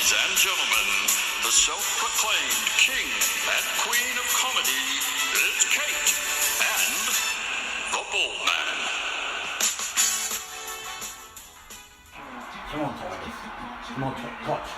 Ladies and gentlemen, the self-proclaimed king and queen of comedy, it's Kate and the Bald Man. Come on, Tiger. Come on, Koch.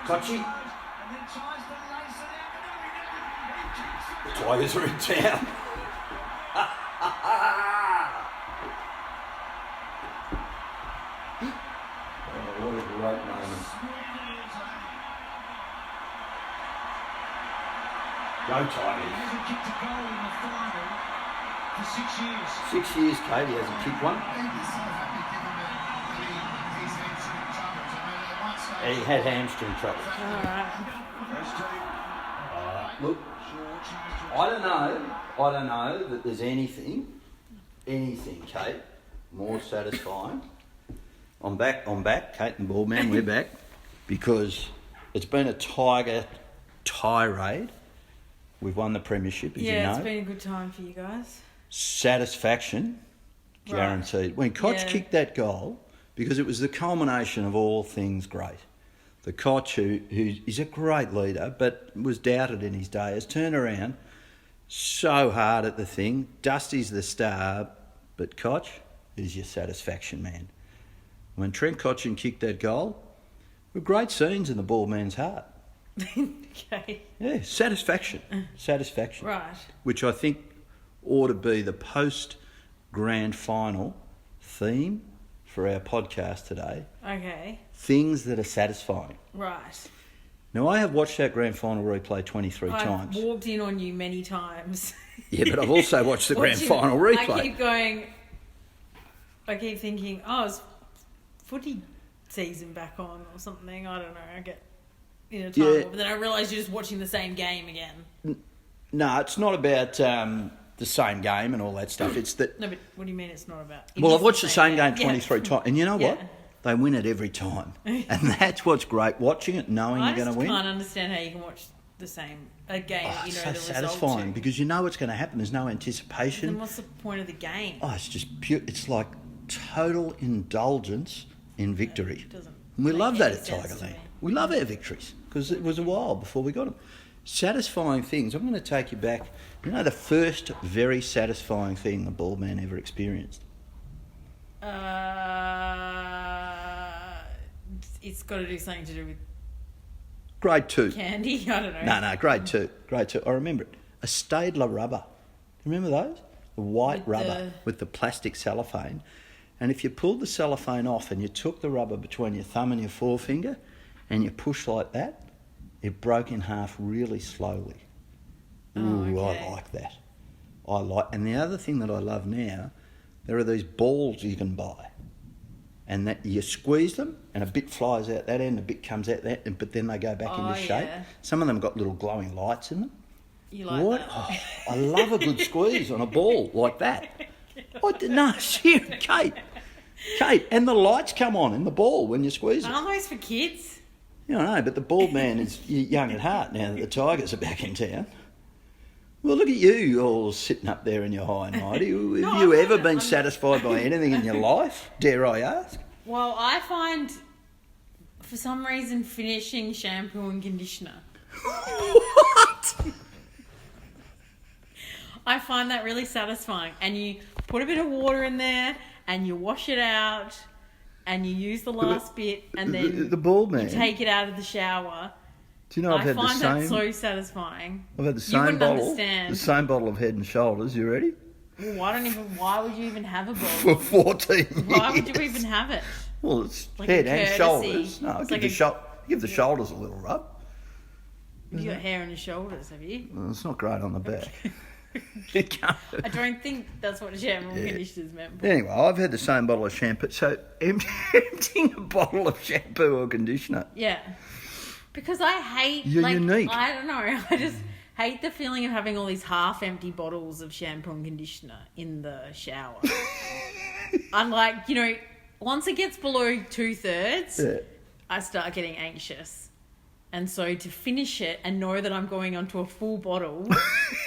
Kochi. The Tigers are in town. Oh, what a great moment. Go Tigers. He hasn't kicked a goal in the final for 6 years. 6 years, Kate, he hasn't kicked one. He had hamstring trouble. Look, I don't know that there's anything, Kate, more satisfying. I'm back, Kate and Baldman, we're back, because it's been a Tiger tirade. We've won the premiership, as you know. Yeah, it's been a good time for you guys. Satisfaction, guaranteed. Right. When Koch kicked that goal, because it was the culmination of all things great. The Koch, who is a great leader, but was doubted in his day, has turned around so hard at the thing. Dusty's the star, but Koch is your satisfaction man. When Trent Cotchin kicked that goal, were great scenes in the ball man's heart. Okay. Yeah, satisfaction. Right. Which I think ought to be the post-grand final theme for our podcast today. Okay. Things that are satisfying. Right. Now, I have watched that grand final replay 23 times. I've walked in on you many times. Yeah, but I've also watched the grand final replay. I keep thinking, it's footy season back on or something. I don't know. I get in a time warp, but then I realise you're just watching the same game again. No, it's not about the same game and all that stuff. It's that. No, but what do you mean it's not about? Well, I've watched the same game 23 times, and you know what? They win it every time, and that's what's great. Watching it, knowing you're going to win. I can't understand how you can watch the same game. It's so the satisfying result because you know what's going to happen. There's no anticipation. Then what's the point of the game? It's just pure. It's like total indulgence in victory. And we make love that any at sense Tiger to League. me. We love our victories because it was a while before we got them. Satisfying things. I'm going to take you back. You know the first very satisfying thing the ball man ever experienced? It's got to do something to do with Grade 2. candy. I don't know. No, grade 2. I remember it. A Staedtler rubber. Remember those? The white rubber with the plastic cellophane. And if you pulled the cellophane off and you took the rubber between your thumb and your forefinger and you push like that, it broke in half really slowly. Ooh, okay. I like that. And the other thing that I love now, there are these balls you can buy. And that you squeeze them and a bit flies out that end, a bit comes out that, but then they go back into shape. Yeah. Some of them got little glowing lights in them. You like that? I love a good squeeze on a ball like that. No, seriously, Kate, and the lights come on in the ball when you squeeze it. Aren't those for kids? You know, but the bald man is young at heart now that the Tigers are back in town. Well, look at you all sitting up there in your high and mighty. Have you ever been satisfied by anything in your life, dare I ask? Well, I find, for some reason, finishing shampoo and conditioner. What? I find that really satisfying. And you put a bit of water in there and you wash it out and you use the last bit and then the bald man. you take it out of the shower. Do you know I find that so satisfying. I've had the same bottle of Head and Shoulders. You ready? Well, why would you even have a For bottle? 14 years. Why would you even have it? Well, it's like head and shoulders. No, give the shoulders a little rub. You got hair on your shoulders, have you? Well, it's not great on the back. I don't think that's what shampoo and conditioner's meant for. Anyway, I've had the same bottle of shampoo. So emptying a bottle of shampoo or conditioner. Yeah. Because I hate... You're unique. I don't know. I just hate the feeling of having all these half-empty bottles of shampoo and conditioner in the shower. I'm like, once it gets below 2/3, I start getting anxious. And so to finish it and know that I'm going onto a full bottle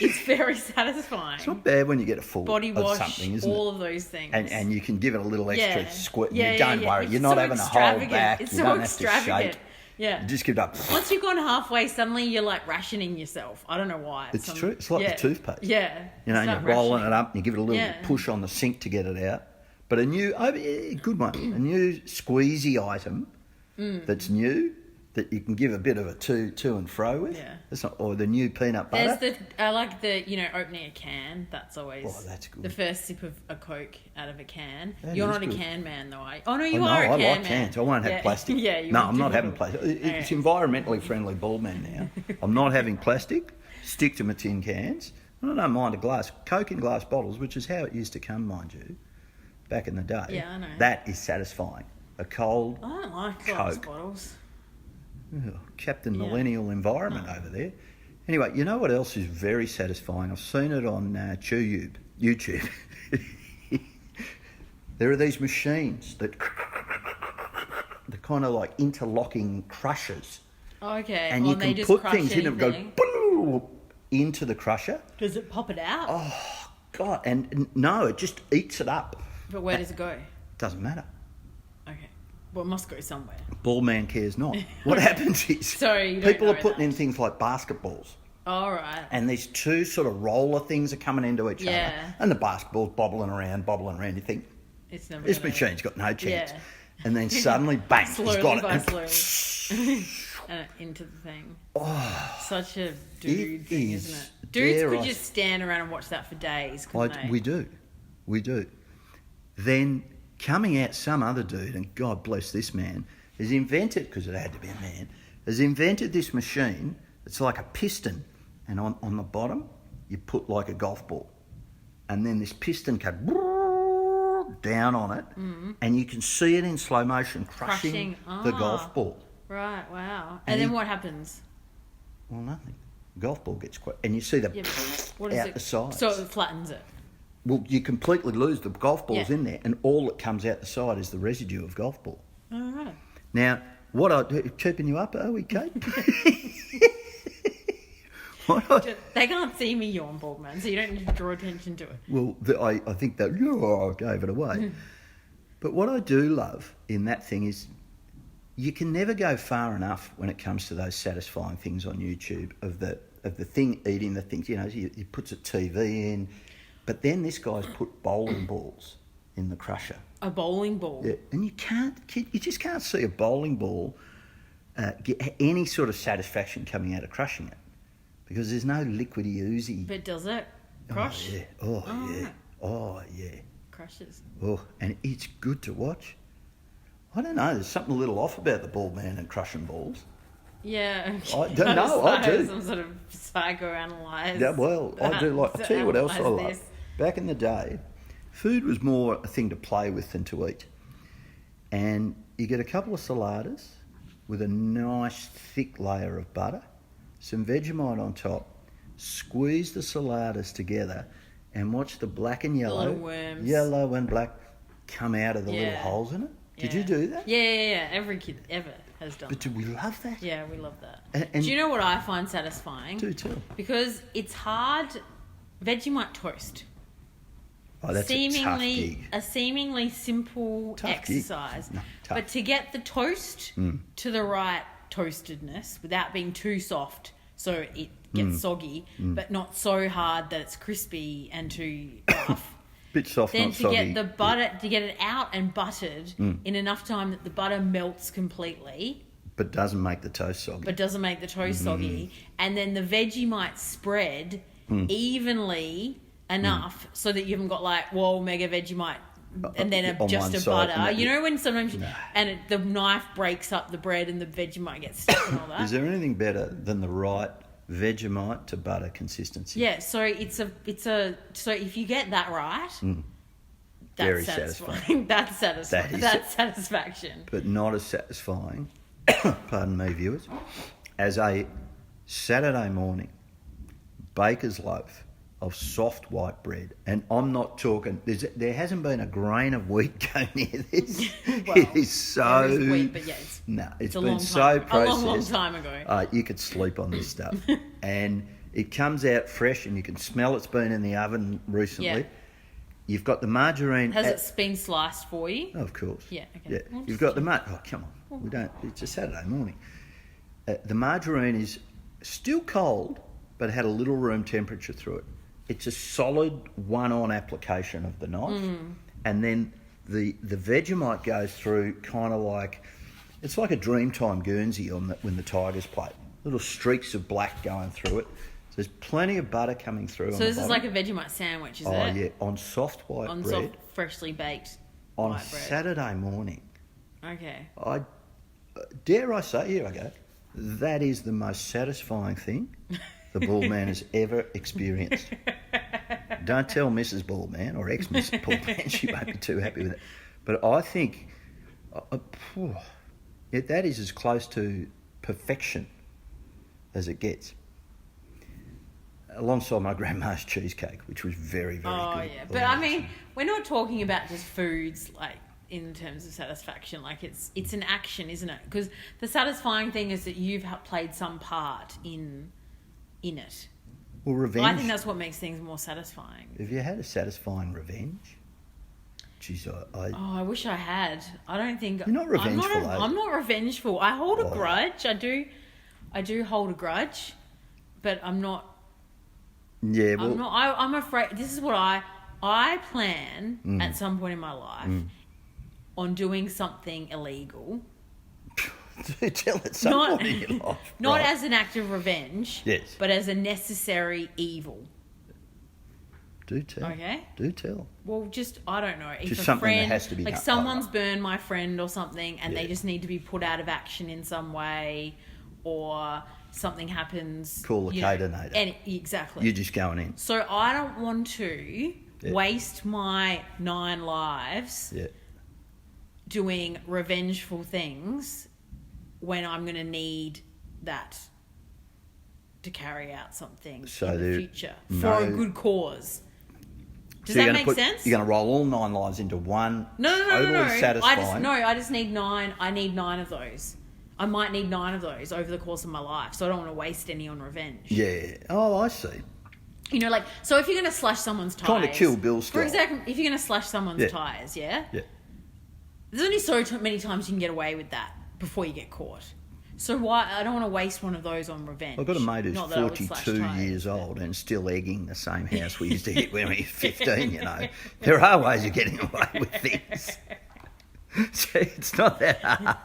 is very satisfying. It's not bad when you get a full body wash, of something, isn't all it? of those things. And you can give it a little extra squirt. Yeah, Don't worry, it's you're not so having a hold back. It's you so don't extravagant. have to shake. Yeah. You just give it up. Once you've gone halfway, suddenly you're like rationing yourself. I don't know why. It's true. It's like the toothpaste. Yeah. You know, and Start you're rolling rationing. it up and you give it a little Yeah. push on the sink to get it out. But a new, good one, a new squeezy item that's new that you can give a bit of a to and fro with. Yeah. That's not, or the new peanut butter. There's I like the, opening a can. That's always that's good. the first sip of a Coke out of a can. That You're is not good. a can man, though, are you? Oh, no, you Oh, no, are a can I man. like cans. I won't have plastic. Yeah, you No, want I'm not to- having plastic. It's Okay. environmentally friendly ball man now. I'm not having plastic. Stick to my tin cans. And I don't mind a glass. Coke in glass bottles, which is how it used to come, mind you, back in the day. Yeah, I know. That is satisfying. A cold I don't like glass Coke. bottles. Captain Yeah. Millennial environment over there. Anyway, you know what else is very satisfying? I've seen it on YouTube. There are these machines that they're kind of like interlocking crushers. Oh, okay. And well, you they can just put crush things in and go anything. boom, into the crusher. Does it pop it out? Oh, God. And no, it just eats it up. But where does it go? Doesn't matter. Okay. Well, it must go somewhere. Ball man cares not. What happens is Sorry, you don't people are know putting that. in things like basketballs. All right. And these two sort of roller things are coming into each Yeah. other. And the basketball's bobbling around. You think, It's never this gonna- machine's got no chance. Yeah. And then suddenly, bang, Slowly he's got it. by And slowly. Into the thing. Such a dude It thing, is, isn't it? Dudes dare could I- just stand around and watch that for days, couldn't they? We do. Then coming out, some other dude, and God bless this man, has invented, because it had to be a man, has invented this machine. It's like a piston, and on the bottom you put like a golf ball, and then this piston goes down on it, and you can see it in slow motion crushing the Ah. golf ball. Right, wow. And And then he- what happens? Well, nothing. Golf ball gets quite, and you see the Yeah, but what is out it? the sides. So it flattens it. Well, you completely lose the golf balls Yeah. in there, and all that comes out the side is the residue of golf ball. All right. Now, keeping you up, are we, Kate? They can't see me yawn, bald man, so you don't need to draw attention to it. Well, I think that I gave it away. But what I do love in that thing is you can never go far enough when it comes to those satisfying things on YouTube of the thing eating the things. You know, he puts a TV in, but then this guy's put bowling balls in the crusher. A bowling ball. Yeah, and you just can't see a bowling ball get any sort of satisfaction coming out of crushing it, because there's no liquidy oozy. But does it crush? Oh yeah, right. oh yeah, Crushes. oh, and it's good to watch. I don't know. There's something a little off about the ball man and crushing balls. Yeah. I don't know, I do. Some sort of psychoanalyze. Yeah, well, I do like. I'll tell you what else I analyse like. this. Back in the day, food was more a thing to play with than to eat. And you get a couple of saladas with a nice thick layer of butter, some Vegemite on top, squeeze the saladas together, and watch the black and yellow, little worms. yellow and black, come out of the little Yeah. holes in it. Did Yeah. you do that? Yeah. Every kid ever has done But that. do we love that? Yeah, we love that. And Do you know what I find satisfying? do too. Because it's hard. Vegemite toast. Oh, that's a tough gig. a seemingly simple Tough gig. exercise. No, tough. But to get the toast to the right toastedness without being too soft so it gets soggy, but not so hard that it's crispy and too rough. Bit soft, Then not to soggy. get the butter, to get it out and buttered in enough time that the butter melts completely, But doesn't make the toast soggy. but doesn't make the toast soggy, and then the Vegemite spread evenly enough so that you haven't got like mega Vegemite and then on just one a side, butter. and You know when sometimes No. the knife breaks up the bread and the Vegemite gets stuck and all that. Is there anything better than the right Vegemite to butter consistency? Yeah, so so if you get that right, that's Very satisfying. That's satisfying. That is That's satisfaction. But not as satisfying, pardon me, viewers, as a Saturday morning baker's loaf of soft white bread. And I'm not talking, there hasn't been a grain of wheat go near this. Well, it is so... there is wheat, but yeah, it's a been long so time, processed. a long time ago. You could sleep on this stuff. And it comes out fresh and you can smell it's been in the oven recently. Yeah. You've got the margarine... Has it been sliced for you? Of course. Yeah, okay. Yeah. Well, You've got the Oh, come on. We don't... It's a Saturday morning. The margarine is still cold, but had a little room temperature through it. It's a solid one-on application of the knife, and then the Vegemite goes through kind of like, it's like a Dreamtime Guernsey when the Tigers play. Little streaks of black going through it. So there's plenty of butter coming through. So this is like a Vegemite sandwich, is it? Oh yeah, on soft white bread. Soft, freshly baked on white bread. Saturday morning. Okay. Dare I say, here I go, that is the most satisfying thing the Baldman has ever experienced. Don't tell Mrs. Baldman or ex-Mrs. Baldman, she won't be too happy with it. But I think that is as close to perfection as it gets. Alongside my grandma's cheesecake, which was very, very good. Oh, yeah. But I mean, we're not talking about just foods, like, in terms of satisfaction. Like, it's an action, isn't it? Because the satisfying thing is that you've played some part in it. Well, revenge. I think that's what makes things more satisfying. Have you had a satisfying revenge? Jeez, I wish I had. I don't think... You're not revengeful, I'm not revengeful. I hold a grudge. I do hold a grudge, but I'm not... Yeah, well... I'm afraid... This is what I plan at some point in my life on doing something illegal. Tell it some point in your life. Not right. as an act of revenge, yes, but as a necessary evil. Do tell. Okay? Do tell. Well, I don't know. If just a something friend, that has to be like done. someone's burned my friend or something and they just need to be put out of action in some way, or something happens. Call the Cadenator. Exactly. You're just going in. So I don't want to waste my 9 lives doing revengeful things when I'm going to need that to carry out something in the future for a good cause. Does that make sense? You're going to roll all 9 lives into one. No. Satisfying. I just need 9. I need 9 of those. I might need 9 of those over the course of my life, so I don't want to waste any on revenge. Yeah. Oh, I see. You know, like, so if you're going to slash someone's tyres... Kind of Kill Bill style. For example, if you're going to slash someone's tyres, yeah? There's only so many times you can get away with that before you get caught. So why... I don't want to waste one of those on revenge. I've got a mate who's 42 years old and still egging the same house we used to hit when we were 15, you know. There are ways of getting away with things. So it's not that hard.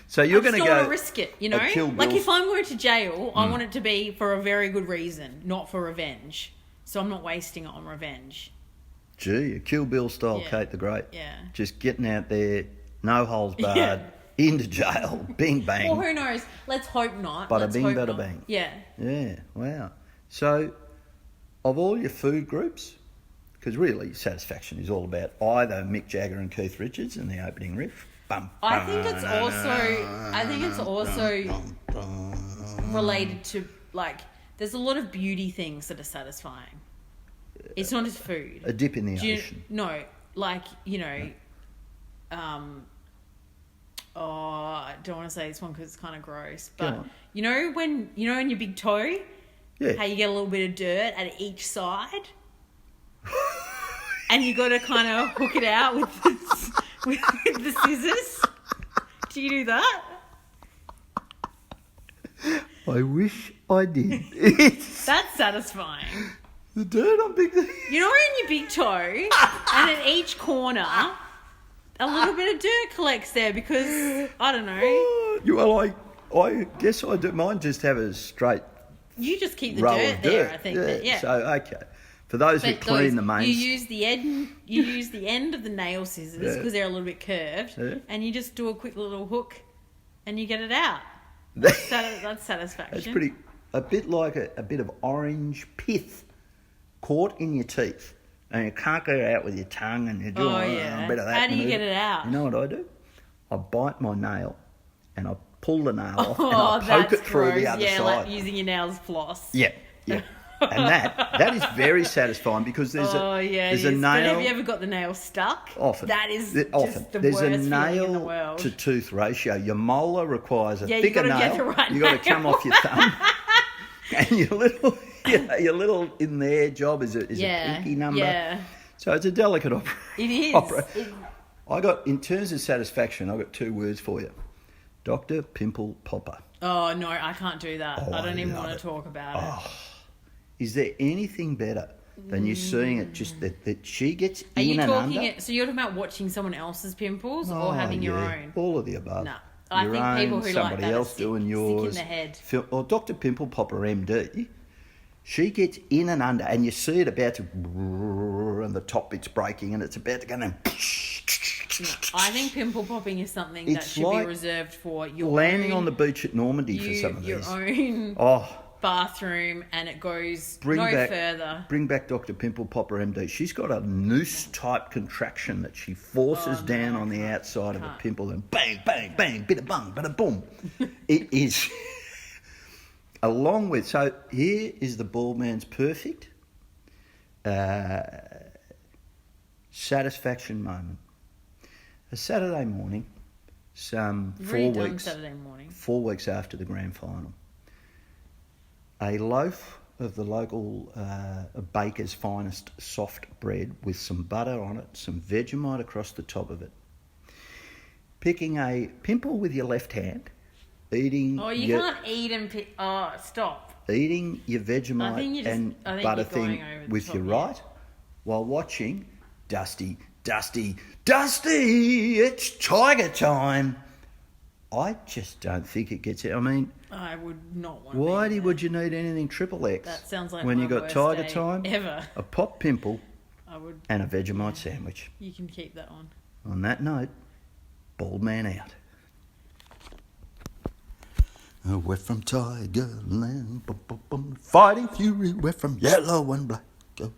So you're going to go... I want to risk it, you know? Like, if I'm going to jail, I want it to be for a very good reason, not for revenge. So I'm not wasting it on revenge. Gee, a Kill Bill style Kate the Great. Yeah. Just getting out there, no holds barred, into jail, bing bang. Well, who knows? Let's hope not. Bada bing, bada bang. Yeah. Yeah, wow. So, of all your food groups, because really satisfaction is all about either Mick Jagger and Keith Richards in the opening riff. I think it's also related to, like, there's a lot of beauty things that are satisfying. It's not just food. A dip in the ocean. No, like, you know, I don't want to say this one because it's kind of gross, but you know when in your big toe, how you get a little bit of dirt at each side, and you got to kind of hook it out with the scissors. Do you do that? I wish I did. That's satisfying. The dirt on big... You know, in your big toe, and at each corner, a little bit of dirt collects there because, I don't know. Well, I guess I do. Mine just have a straight... You just keep the dirt there, I think. So, okay. For those who clean the mains... You use the end of the nail scissors because they're a little bit curved, and you just do a quick little hook, and you get it out. That's satisfaction. That's pretty... A bit like a bit of orange pith caught in your teeth, and you can't get it out with your tongue, and you do a bit of that. How do you get it out? You know what I do? I bite my nail, and I pull the nail off, and I poke it through the other side. Yeah, like using your nails floss. Yeah. And that is very satisfying because there's a nail. But have you ever got the nail stuck? Often. That is just the there's worst a feeling in the world. nail to tooth ratio. Your molar requires a thicker you gotta nail. Get the right you got to come off your thumb, and your little in there job is a pinky number. Yeah. So it's a delicate operation. It is. In terms of satisfaction, I got 2 words for you: Dr. Pimple Popper. Oh, no, I can't do that. Oh, I don't I even love want it. to talk about it. Is there anything better than you seeing it just that she gets Are in you and talking under? it? So you're talking about watching someone else's pimples or having your own? All of the above. No. I Your think own, people who like somebody that are else sick- doing sick in yours. the head. Or Dr. Pimple Popper MD, she gets in and under, and you see it about to, and the top bit's breaking, and it's about to go down. No, I think pimple popping is something that It's should like be reserved for your landing own, on the beach at Normandy for some of your these. own Oh, bathroom, and it goes bring no back, further. Bring back Dr. Pimple Popper MD. She's got a noose type contraction that she forces down on the outside of a pimple, and bang, bang, bang, bit bung, bit boom. It is along with. So here is the bald man's perfect satisfaction moment. A Saturday morning, some You've 4 already done weeks. Saturday morning. 4 weeks after the grand final. A loaf of the local baker's finest soft bread with some butter on it, some Vegemite across the top of it. Picking a pimple with your left hand, eating. Oh, you can't eat and pick. Oh, stop. Eating your Vegemite and I think butter you're going thing over the with top, your yeah. right, while watching Dusty, it's tiger time. I just don't think it gets it. I mean, I would not want to. why would you need anything triple X? That sounds like when my you got worst tiger day time, ever. a pop pimple, I would. and a Vegemite sandwich. You can keep that one. On that note, bald man out. We're from Tigerland, fighting fury. We're from yellow and black.